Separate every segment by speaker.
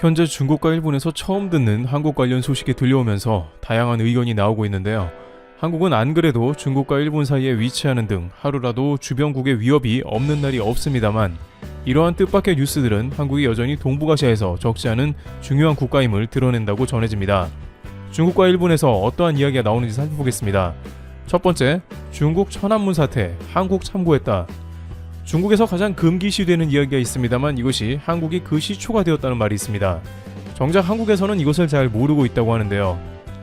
Speaker 1: 현재 중국과 일본에서 처음 듣는 한국 관련 소식이 들려오면서 다양한 의견이 나오고 있는데요. 한국은 안 그래도 중국과 일본 사이에 위치하는 등 하루라도 주변국의 위협이 없는 날이 없습니다만, 이러한 뜻밖의 뉴스들은 한국이 여전히 동북아시아에서 적지 않은 중요한 국가임을 드러낸다고 전해집니다. 중국과 일본에서 어떠한 이야기가 나오는지 살펴보겠습니다. 첫 번째, 중국 천안문 사태, 한국 참고했다. 중국에서 가장 금기시되는 이야기가 있습니다만 이것이 한국이 그 시초가 되었다는 말이 있습니다. 정작 한국에서는 이것을 잘 모르고 있다고 하는데요.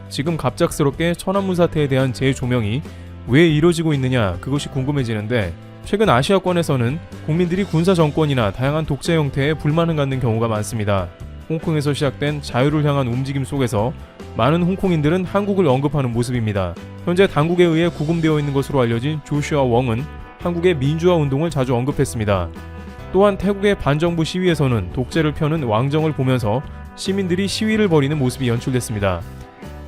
Speaker 1: 지금 갑작스럽게 천안문 사태에 대한 재조명이 왜 이루어지고 있느냐, 그것이 궁금해지는데, 최근 아시아권에서는 국민들이 군사 정권이나 다양한 독재 형태에 불만을 갖는 경우가 많습니다. 홍콩에서 시작된 자유를 향한 움직임 속에서 많은 홍콩인들은 한국을 언급하는 모습입니다. 현재 당국에 의해 구금되어 있는 것으로 알려진 조슈아 웡은 한국의 민주화 운동을 자주 언급했습니다. 또한 태국의 반정부 시위에서는 독재를 펴는 왕정을 보면서 시민들이 시위를 벌이는 모습이 연출됐습니다.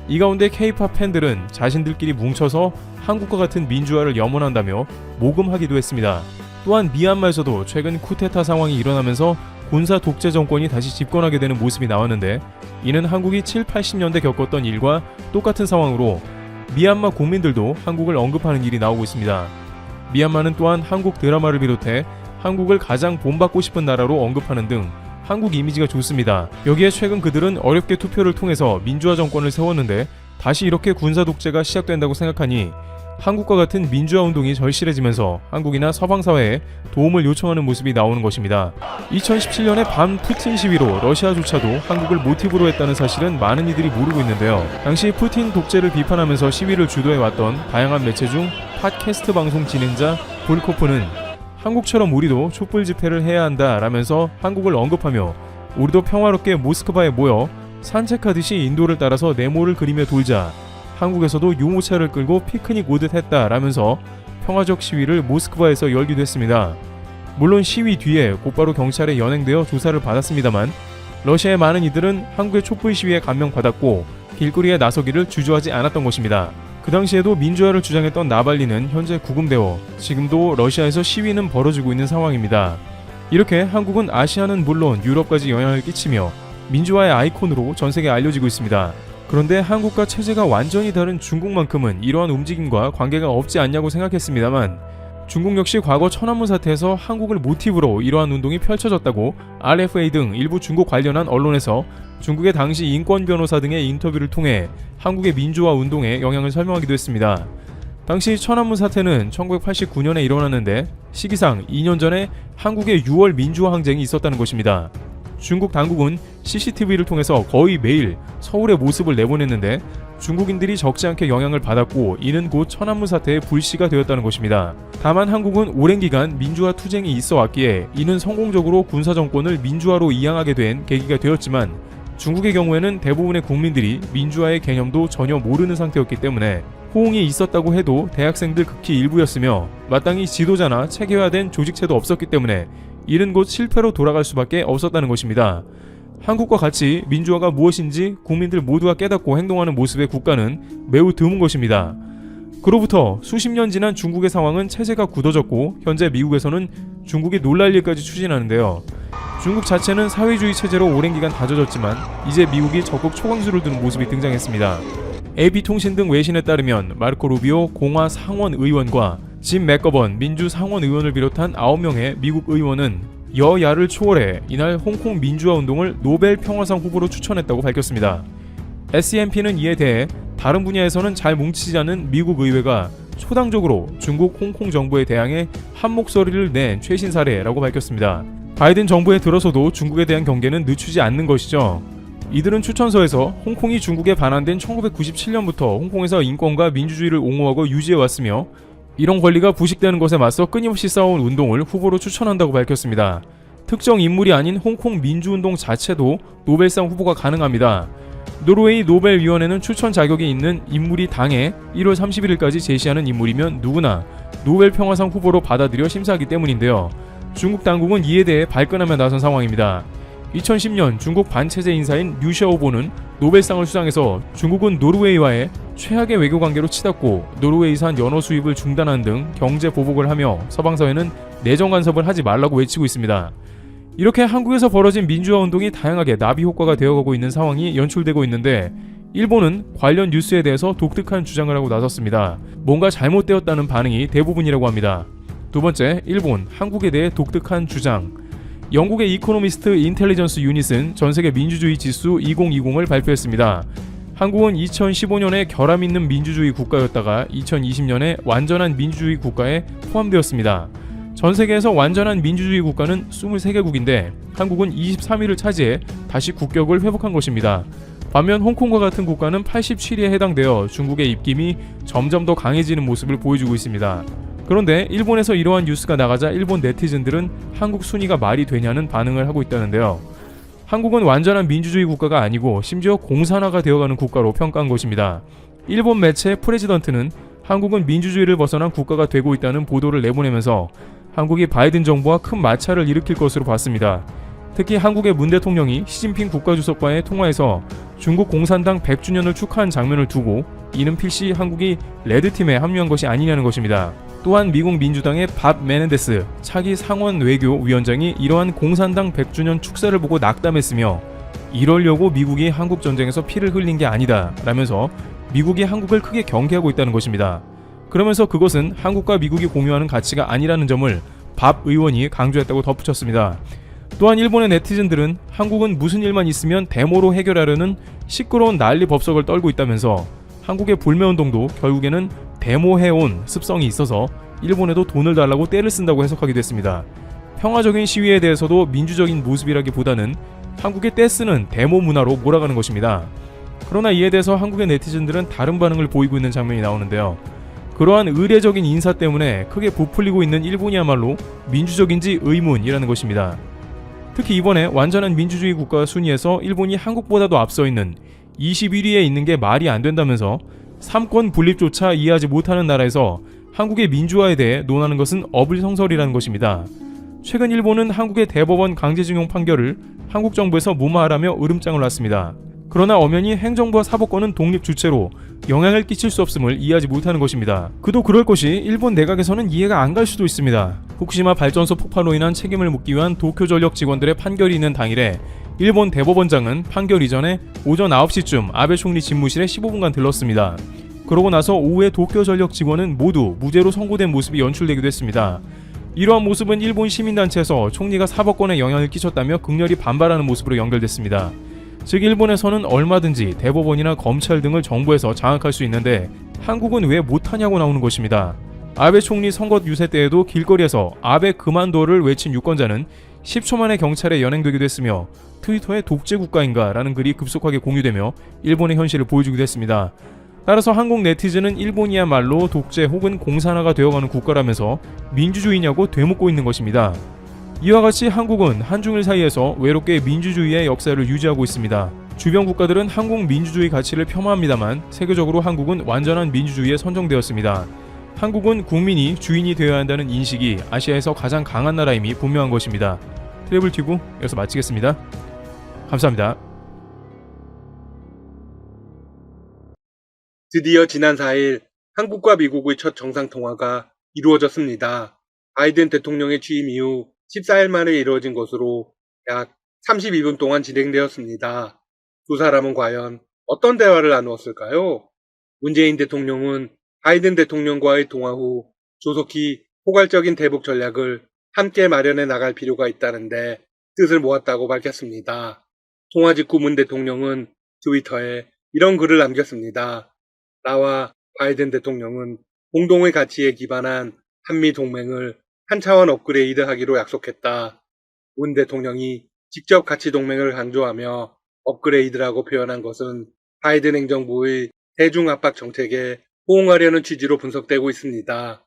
Speaker 1: 이 가운데 K-팝 팬들은 자신들끼리 뭉쳐서 한국과 같은 민주화를 염원한다며 모금하기도 했습니다. 또한 미얀마에서도 최근 쿠데타 상황이 일어나면서 군사 독재 정권이 다시 집권하게 되는 모습이 나왔는데, 이는 한국이 7, 80년대 겪었던 일과 똑같은 상황으로 미얀마 국민들도 한국을 언급하는 일이 나오고 있습니다. 미얀마는 또한 한국 드라마를 비롯해 한국을 가장 본받고 싶은 나라로 언급하는 등 한국 이미지가 좋습니다. 여기에 최근 그들은 어렵게 투표를 통해서 민주화 정권을 세웠는데 다시 이렇게 군사 독재가 시작된다고 생각하니 한국과 같은 민주화 운동이 절실해지면서 한국이나 서방 사회에 도움을 요청하는 모습이 나오는 것입니다. 2017년에 반 푸틴 시위로 러시아조차도 한국을 모티브로 했다는 사실은 많은 이들이 모르고 있는데요. 당시 푸틴 독재를 비판하면서 시위를 주도해왔던 다양한 매체 중 팟캐스트 방송 진행자 볼코프는 한국처럼 우리도 촛불 집회를 해야 한다 라면서 한국을 언급하며, 우리도 평화롭게 모스크바에 모여 산책하듯이 인도를 따라서 네모를 그리며 돌자, 한국에서도 유모차를 끌고 피크닉 오듯 했다 라면서 평화적 시위를 모스크바에서 열기도 했습니다. 물론 시위 뒤에 곧바로 경찰에 연행되어 조사를 받았습니다만, 러시아의 많은 이들은 한국의 촛불 시위에 감명받았고 길거리에 나서기를 주저하지 않았던 것입니다. 그 당시에도 민주화를 주장했던 나발리는 현재 구금되어 지금도 러시아에서 시위는 벌어지고 있는 상황입니다. 이렇게 한국은 아시아는 물론 유럽까지 영향을 끼치며 민주화의 아이콘으로 전세계에 알려지고 있습니다. 그런데 한국과 체제가 완전히 다른 중국만큼은 이러한 움직임과 관계가 없지 않냐고 생각했습니다만, 중국 역시 과거 천안문 사태에서 한국을 모티브로 이러한 운동이 펼쳐졌다고 RFA 등 일부 중국 관련한 언론에서 중국의 당시 인권 변호사 등의 인터뷰를 통해 한국의 민주화 운동의 영향을 설명하기도 했습니다. 당시 천안문 사태는 1989년에 일어났는데 시기상 2년 전에 한국의 6월 민주화 항쟁이 있었다는 것입니다. 중국 당국은 CCTV를 통해서 거의 매일 서울의 모습을 내보냈는데 중국인들이 적지 않게 영향을 받았고, 이는 곧 천안문 사태의 불씨가 되었다는 것입니다. 다만 한국은 오랜 기간 민주화 투쟁이 있어 왔기에 이는 성공적으로 군사정권을 민주화로 이양하게 된 계기가 되었지만, 중국의 경우에는 대부분의 국민들이 민주화의 개념도 전혀 모르는 상태였기 때문에 호응이 있었다고 해도 대학생들 극히 일부였으며 마땅히 지도자나 체계화된 조직체도 없었기 때문에 이는 곧 실패로 돌아갈 수밖에 없었다는 것입니다. 한국과 같이 민주화가 무엇인지 국민들 모두가 깨닫고 행동하는 모습의 국가는 매우 드문 것입니다. 그로부터 수십 년 지난 중국의 상황은 체제가 굳어졌고 현재 미국에서는 중국이 놀랄 일까지 추진하는데요. 중국 자체는 사회주의 체제로 오랜 기간 다져졌지만 이제 미국이 적극 초강수를 두는 모습이 등장했습니다. AP통신 등 외신에 따르면 마르코 루비오 공화 상원 의원과 짐 맥거번 민주 상원 의원을 비롯한 9명의 미국 의원은 여야를 초월해 이날 홍콩 민주화 운동을 노벨 평화상 후보로 추천했다고 밝혔습니다. SCMP는 이에 대해 다른 분야에서는 잘 뭉치지 않은 미국 의회가 초당적으로 중국 홍콩 정부에 대항해 한 목소리를 낸 최신 사례라고 밝혔습니다. 바이든 정부에 들어서도 중국에 대한 경계는 늦추지 않는 것이죠. 이들은 추천서에서 홍콩이 중국에 반환된 1997년부터 홍콩에서 인권과 민주주의를 옹호하고 유지해왔으며 이런 권리가 부식되는 것에 맞서 끊임없이 싸워온 운동을 후보로 추천한다고 밝혔습니다. 특정 인물이 아닌 홍콩 민주운동 자체도 노벨상 후보가 가능합니다. 노르웨이 노벨위원회는 추천 자격이 있는 인물이 당에 1월 31일까지 제시하는 인물이면 누구나 노벨 평화상 후보로 받아들여 심사하기 때문인데요. 중국 당국은 이에 대해 발끈하며 나선 상황입니다. 2010년 중국 반체제 인사인 류샤오보는 노벨상을 수상해서 중국은 노르웨이와의 최악의 외교관계로 치닫고 노르웨이산 연어 수입을 중단하는 등 경제 보복을 하며 서방사회는 내정 간섭을 하지 말라고 외치고 있습니다. 이렇게 한국에서 벌어진 민주화 운동이 다양하게 나비 효과가 되어가고 있는 상황이 연출되고 있는데 일본은 관련 뉴스에 대해서 독특한 주장을 하고 나섰습니다. 뭔가 잘못되었다는 반응이 대부분이라고 합니다. 두 번째, 일본, 한국에 대해 독특한 주장. 영국의 이코노미스트 인텔리전스 유닛은 전세계 민주주의 지수 2020을 발표했습니다. 한국은 2015년에 결함 있는 민주주의 국가였다가 2020년에 완전한 민주주의 국가에 포함되었습니다. 전 세계에서 완전한 민주주의 국가는 23개국인데 한국은 23위를 차지해 다시 국격을 회복한 것입니다. 반면 홍콩과 같은 국가는 87위에 해당되어 중국의 입김이 점점 더 강해지는 모습을 보여주고 있습니다. 그런데 일본에서 이러한 뉴스가 나가자 일본 네티즌들은 한국 순위가 말이 되냐는 반응을 하고 있다는데요. 한국은 완전한 민주주의 국가가 아니고 심지어 공산화가 되어가는 국가로 평가한 것입니다. 일본 매체 프레지던트는 한국은 민주주의를 벗어난 국가가 되고 있다는 보도를 내보내면서 한국이 바이든 정부와 큰 마찰을 일으킬 것으로 봤습니다. 특히 한국의 문 대통령이 시진핑 국가주석과의 통화에서 중국 공산당 100주년을 축하한 장면을 두고 이는 필시 한국이 레드팀에 합류한 것이 아니냐는 것입니다. 또한 미국 민주당의 밥 메넨데스 차기 상원 외교위원장이 이러한 공산당 100주년 축사를 보고 낙담했으며 이러려고 미국이 한국 전쟁에서 피를 흘린 게 아니다 라면서 미국이 한국을 크게 경계하고 있다는 것입니다. 그러면서 그것은 한국과 미국이 공유하는 가치가 아니라는 점을 밥 의원이 강조했다고 덧붙였습니다. 또한 일본의 네티즌들은 한국은 무슨 일만 있으면 데모로 해결하려는 시끄러운 난리 법석을 떨고 있다면서 한국의 불매운동도 결국에는 데모해온 습성이 있어서 일본에도 돈을 달라고 떼를 쓴다고 해석하기도 했습니다. 평화적인 시위에 대해서도 민주적인 모습이라기보다는 한국의 떼쓰는 데모 문화로 몰아가는 것입니다. 그러나 이에 대해서 한국의 네티즌들은 다른 반응을 보이고 있는 장면이 나오는데요. 그러한 의례적인 인사 때문에 크게 부풀리고 있는 일본이야말로 민주적인지 의문이라는 것입니다. 특히 이번에 완전한 민주주의 국가 순위에서 일본이 한국보다도 앞서 있는 21위에 있는 게 말이 안 된다면서 삼권 분립조차 이해하지 못하는 나라에서 한국의 민주화에 대해 논하는 것은 어불성설이라는 것입니다. 최근 일본은 한국의 대법원 강제징용 판결을 한국 정부에서 무마하라며 으름장을 놨습니다. 그러나 엄연히 행정부와 사법권은 독립 주체로 영향을 끼칠 수 없음을 이해하지 못하는 것입니다. 그도 그럴 것이 일본 내각에서는 이해가 안 갈 수도 있습니다. 후쿠시마 발전소 폭발로 인한 책임을 묻기 위한 도쿄전력 직원들의 판결이 있는 당일에 일본 대법원장은 판결 이전에 오전 9시쯤 아베 총리 집무실에 15분간 들렀습니다. 그러고 나서 오후에 도쿄전력 직원은 모두 무죄로 선고된 모습이 연출되기도 했습니다. 이러한 모습은 일본 시민단체에서 총리가 사법권에 영향을 끼쳤다며 극렬히 반발하는 모습으로 연결됐습니다. 즉 일본에서는 얼마든지 대법원이나 검찰 등을 정부에서 장악할 수 있는데 한국은 왜 못하냐고 나오는 것입니다. 아베 총리 선거 유세 때에도 길거리에서 아베 그만둬를 외친 유권자는 10초 만에 경찰에 연행되기도 했으며 트위터에 독재 국가인가 라는 글이 급속하게 공유되며 일본의 현실을 보여주기도 했습니다. 따라서 한국 네티즌은 일본이야말로 독재 혹은 공산화가 되어가는 국가라면서 민주주의냐고 되묻고 있는 것입니다. 이와 같이 한국은 한중일 사이에서 외롭게 민주주의의 역사를 유지하고 있습니다. 주변 국가들은 한국 민주주의 가치를 폄하합니다만 세계적으로 한국은 완전한 민주주의에 선정되었습니다. 한국은 국민이 주인이 되어야 한다는 인식이 아시아에서 가장 강한 나라임이 분명한 것입니다. 트래블튜브 여기서 마치겠습니다. 감사합니다.
Speaker 2: 드디어 지난 4일 한국과 미국의 첫 정상통화가 이루어졌습니다. 바이든 대통령의 취임 이후 14일 만에 이루어진 것으로 약 32분 동안 진행되었습니다. 두 사람은 과연 어떤 대화를 나누었을까요? 문재인 대통령은 바이든 대통령과의 통화 후 조속히 포괄적인 대북 전략을 함께 마련해 나갈 필요가 있다는데 뜻을 모았다고 밝혔습니다. 통화 직후 문 대통령은 트위터에 이런 글을 남겼습니다. 나와 바이든 대통령은 공동의 가치에 기반한 한미 동맹을 한 차원 업그레이드하기로 약속했다. 문 대통령이 직접 가치 동맹을 강조하며 업그레이드라고 표현한 것은 바이든 행정부의 대중압박 정책에 호응하려는 취지로 분석되고 있습니다.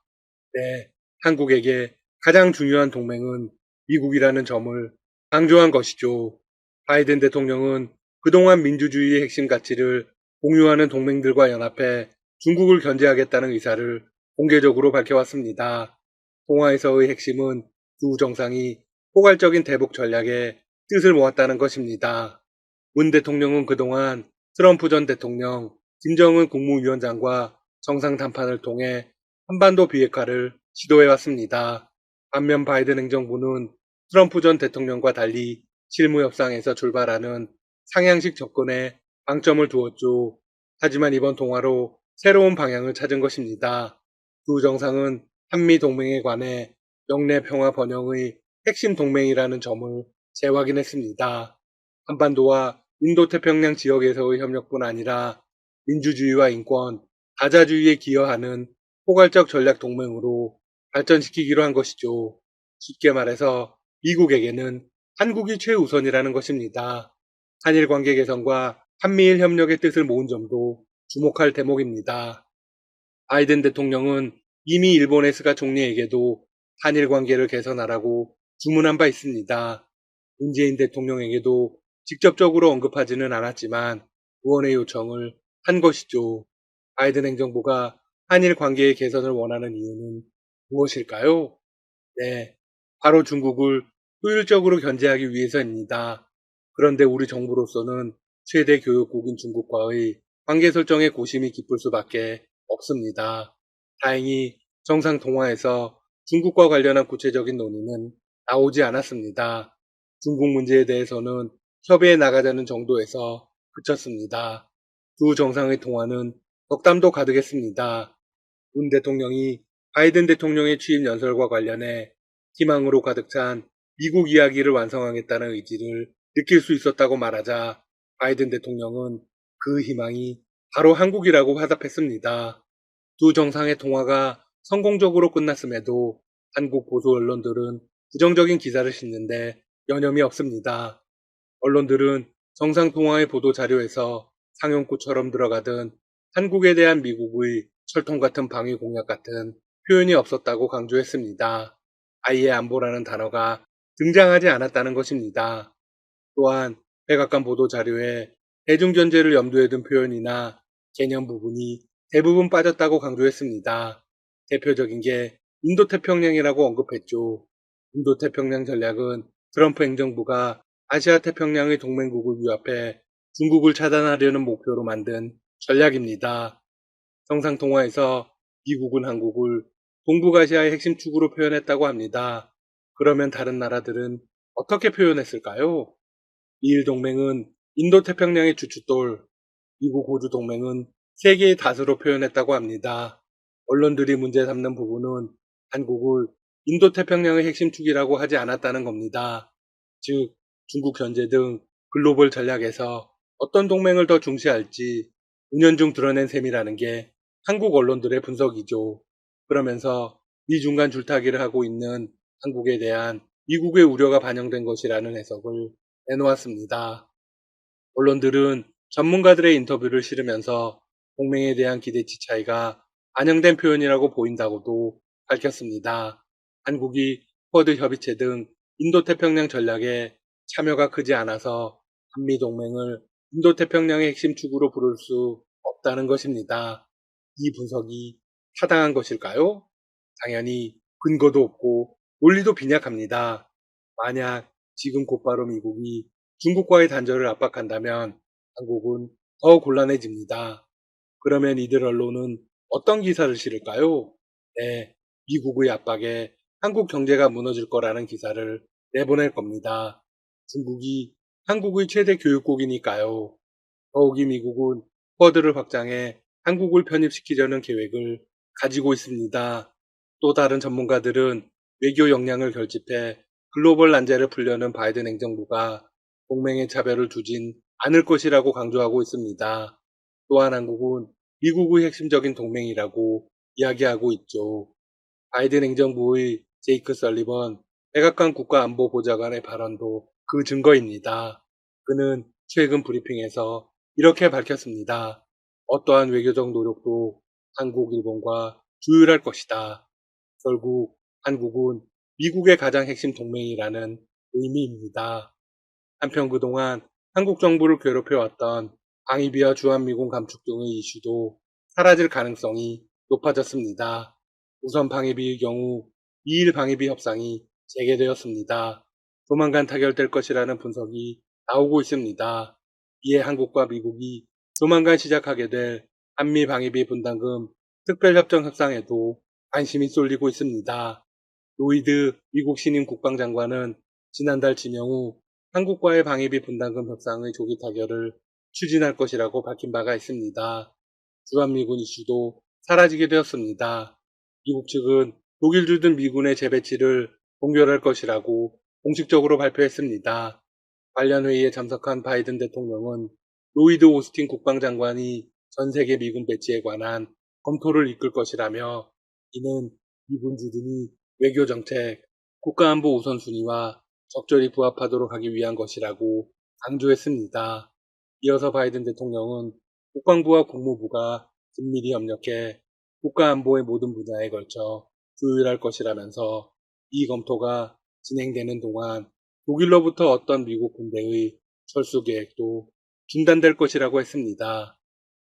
Speaker 2: 네, 한국에게 가장 중요한 동맹은 미국이라는 점을 강조한 것이죠. 바이든 대통령은 그동안 민주주의의 핵심 가치를 공유하는 동맹들과 연합해 중국을 견제하겠다는 의사를 공개적으로 밝혀왔습니다. 통화에서의 핵심은 두 정상이 포괄적인 대북 전략에 뜻을 모았다는 것입니다. 문 대통령은 그동안 트럼프 전 대통령, 김정은 국무위원장과 정상 담판을 통해 한반도 비핵화를 시도해왔습니다. 반면 바이든 행정부는 트럼프 전 대통령과 달리 실무 협상에서 출발하는 상향식 접근에 방점을 두었죠. 하지만 이번 통화로 새로운 방향을 찾은 것입니다. 두 정상은 한미 동맹에 관해 영내 평화 번영의 핵심 동맹이라는 점을 재확인했습니다. 한반도와 인도태평양 지역에서의 협력뿐 아니라 민주주의와 인권, 다자주의에 기여하는 포괄적 전략 동맹으로 발전시키기로 한 것이죠. 쉽게 말해서 미국에게는 한국이 최우선이라는 것입니다. 한일 관계 개선과 한미일 협력의 뜻을 모은 점도 주목할 대목입니다. 바이든 대통령은 이미 일본의 스가 총리에게도 한일 관계를 개선하라고 주문한 바 있습니다. 문재인 대통령에게도 직접적으로 언급하지는 않았지만 의원의 요청을 한 것이죠. 바이든 행정부가 한일 관계의 개선을 원하는 이유는 무엇일까요? 네, 바로 중국을 효율적으로 견제하기 위해서입니다. 그런데 우리 정부로서는 최대 교역국인 중국과의 관계 설정에 고심이 깊을 수밖에 없습니다. 다행히 정상 통화에서 중국과 관련한 구체적인 논의는 나오지 않았습니다. 중국 문제에 대해서는 협의해 나가자는 정도에서 그쳤습니다. 두 정상의 통화는 덕담도 가득했습니다. 문 대통령이 바이든 대통령의 취임 연설과 관련해 희망으로 가득 찬 미국 이야기를 완성하겠다는 의지를 느낄 수 있었다고 말하자 바이든 대통령은 그 희망이 바로 한국이라고 화답했습니다. 두 정상의 통화가 성공적으로 끝났음에도 한국 보수 언론들은 부정적인 기사를 싣는데 여념이 없습니다. 언론들은 정상통화의 보도 자료에서 상용구처럼 들어가던 한국에 대한 미국의 철통 같은 방위 공약 같은 표현이 없었다고 강조했습니다. 아예 안보라는 단어가 등장하지 않았다는 것입니다. 또한 백악관 보도 자료에 대중견제를 염두에 둔 표현이나 개념 부분이 대부분 빠졌다고 강조했습니다. 대표적인 게 인도태평양이라고 언급했죠. 인도태평양 전략은 트럼프 행정부가 아시아 태평양의 동맹국을 위협해 중국을 차단하려는 목표로 만든 전략입니다. 정상통화에서 미국은 한국을 동북아시아의 핵심 축으로 표현했다고 합니다. 그러면 다른 나라들은 어떻게 표현했을까요? 미일 동맹은 인도태평양의 주춧돌, 미국 호주 동맹은 세계의 다스로 표현했다고 합니다. 언론들이 문제 삼는 부분은 한국을 인도태평양의 핵심 축이라고 하지 않았다는 겁니다. 즉, 중국 견제 등 글로벌 전략에서 어떤 동맹을 더 중시할지 은연중 드러낸 셈이라는 게 한국 언론들의 분석이죠. 그러면서 미중 간 줄타기를 하고 있는 한국에 대한 미국의 우려가 반영된 것이라는 해석을 내놓았습니다. 언론들은 전문가들의 인터뷰를 실으면서 동맹에 대한 기대치 차이가 반영된 표현이라고 보인다고도 밝혔습니다. 한국이 쿼드 협의체 등 인도태평양 전략에 참여가 크지 않아서 한미동맹을 인도태평양의 핵심 축으로 부를 수 없다는 것입니다. 이 분석이 타당한 것일까요? 당연히 근거도 없고 논리도 빈약합니다. 만약 지금 곧바로 미국이 중국과의 단절을 압박한다면 한국은 더 곤란해집니다. 그러면 이들 언론은 어떤 기사를 실을까요? 네, 미국의 압박에 한국 경제가 무너질 거라는 기사를 내보낼 겁니다. 중국이 한국의 최대 교육국이니까요. 더욱이 미국은 쿼드를 확장해 한국을 편입시키려는 계획을 가지고 있습니다. 또 다른 전문가들은 외교 역량을 결집해 글로벌 난제를 풀려는 바이든 행정부가 동맹의 차별을 두진 않을 것이라고 강조하고 있습니다. 또한 한국은 미국의 핵심적인 동맹이라고 이야기하고 있죠. 바이든 행정부의 제이크 설리번 백악관 국가안보보좌관의 발언도 그 증거입니다. 그는 최근 브리핑에서 이렇게 밝혔습니다. 어떠한 외교적 노력도 한국, 일본과 조율할 것이다. 결국 한국은 미국의 가장 핵심 동맹이라는 의미입니다. 한편 그동안 한국 정부를 괴롭혀왔던 방위비와 주한미군 감축 등의 이슈도 사라질 가능성이 높아졌습니다. 우선 방위비의 경우 미일 방위비 협상이 재개되었습니다. 조만간 타결될 것이라는 분석이 나오고 있습니다. 이에 한국과 미국이 조만간 시작하게 될 한미 방위비 분담금 특별협정 협상에도 관심이 쏠리고 있습니다. 로이드 미국 신임 국방장관은 지난달 지명 후 한국과의 방위비 분담금 협상의 조기 타결을 추진할 것이라고 밝힌 바가 있습니다. 주한미군 이슈도 사라지게 되었습니다. 미국 측은 독일 주둔 미군의 재배치를 동결할 것이라고 공식적으로 발표했습니다. 관련 회의에 참석한 바이든 대통령은 로이드 오스틴 국방장관이 전 세계 미군 배치에 관한 검토를 이끌 것이라며 이는 미군 주둔이 외교정책, 국가안보 우선순위와 적절히 부합하도록 하기 위한 것이라고 강조했습니다. 이어서 바이든 대통령은 국방부와 국무부가 긴밀히 협력해 국가안보의 모든 분야에 걸쳐 조율할 것이라면서 이 검토가 진행되는 동안 독일로부터 어떤 미국 군대의 철수 계획도 중단될 것이라고 했습니다.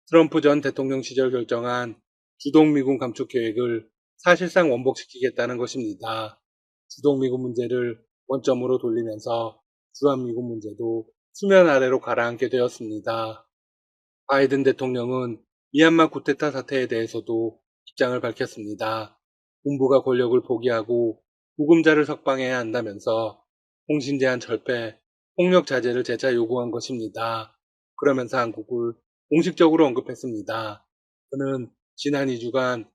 Speaker 2: 트럼프 전 대통령 시절 결정한 주동미군 감축 계획을 사실상 원복시키겠다는 것입니다. 주동미군 문제를 원점으로 돌리면서 주한미군 문제도 수면 아래로 가라앉게 되었습니다. 바이든 대통령은 미얀마 쿠데타 사태에 대해서도 입장을 밝혔습니다. 군부가 권력을 포기하고 구금자를 석방해야 한다면서 통신 제한 철폐, 폭력 자제를 재차 요구한 것입니다. 그러면서 한국을 공식적으로 언급했습니다. 그는 지난 2주간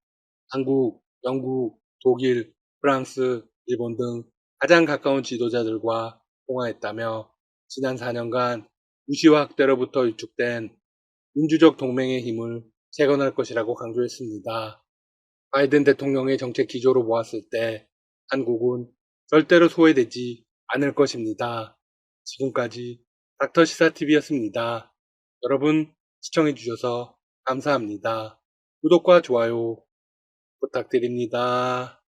Speaker 2: 한국, 영국, 독일, 프랑스, 일본 등 가장 가까운 지도자들과 통화했다며 지난 4년간 무시와 학대로부터 위축된 민주적 동맹의 힘을 재건할 것이라고 강조했습니다. 바이든 대통령의 정책 기조로 보았을 때 한국은 절대로 소외되지 않을 것입니다. 지금까지 닥터시사TV였습니다. 여러분 시청해주셔서 감사합니다. 구독과 좋아요 부탁드립니다.